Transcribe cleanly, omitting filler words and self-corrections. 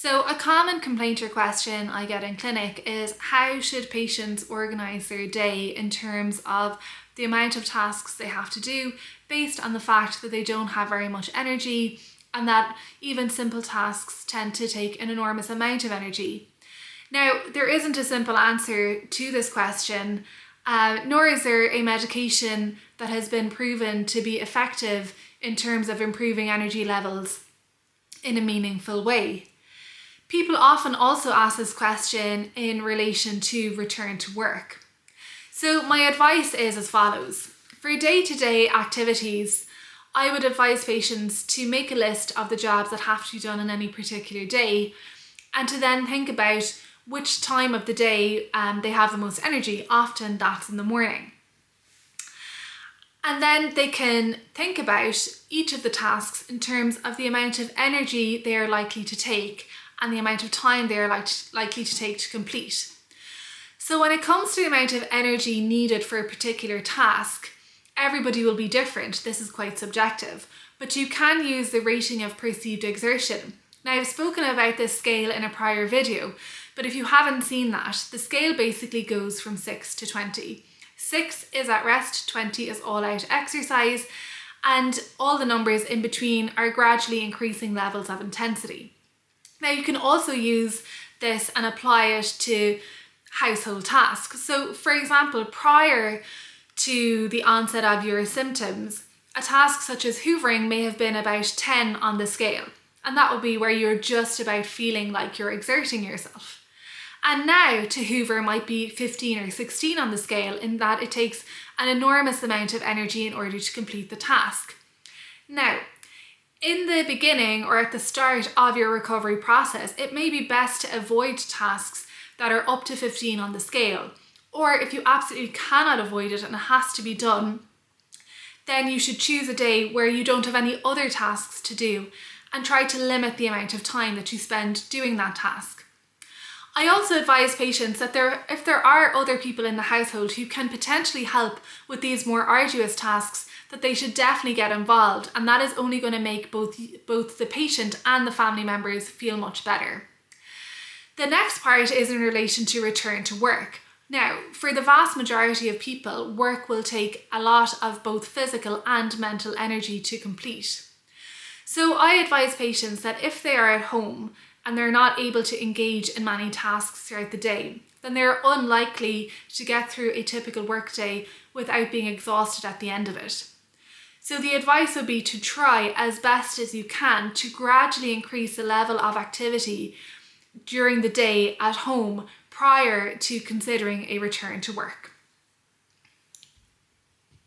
So a common complaint or question I get in clinic is how should patients organise their day in terms of the amount of tasks they have to do based on the fact that they don't have very much energy and that even simple tasks tend to take an enormous amount of energy. Now, there isn't a simple answer to this question, nor is there a medication that has been proven to be effective in terms of improving energy levels in a meaningful way. People often also ask this question in relation to return to work. So my advice is as follows. For day-to-day activities, I would advise patients to make a list of the jobs that have to be done in any particular day and to then think about which time of the day they have the most energy. Often that's in the morning. And then they can think about each of the tasks in terms of the amount of energy they are likely to take and the amount of time they are likely to take to complete. So when it comes to the amount of energy needed for a particular task, everybody will be different. This is quite subjective, but you can use the rating of perceived exertion. Now, I've spoken about this scale in a prior video, but if you haven't seen that, the scale basically goes from 6 to 20. 6 is at rest, 20 is all out exercise, and all the numbers in between are gradually increasing levels of intensity. Now, you can also use this and apply it to household tasks. So, for example, prior to the onset of your symptoms, a task such as hoovering may have been about 10 on the scale, and that will be where you're just about feeling like you're exerting yourself. And now to hoover might be 15 or 16 on the scale, in that it takes an enormous amount of energy in order to complete the task. Now, in the beginning or at the start of your recovery process, it may be best to avoid tasks that are up to 15 on the scale. Or if you absolutely cannot avoid it and it has to be done, then you should choose a day where you don't have any other tasks to do and try to limit the amount of time that you spend doing that task. I also advise patients that if there are other people in the household who can potentially help with these more arduous tasks, that they should definitely get involved, and that is only going to make both the patient and the family members feel much better. The next part is in relation to return to work. Now, for the vast majority of people, work will take a lot of both physical and mental energy to complete. So I advise patients that if they are at home and they're not able to engage in many tasks throughout the day, then they're unlikely to get through a typical workday without being exhausted at the end of it. So the advice would be to try as best as you can to gradually increase the level of activity during the day at home prior to considering a return to work.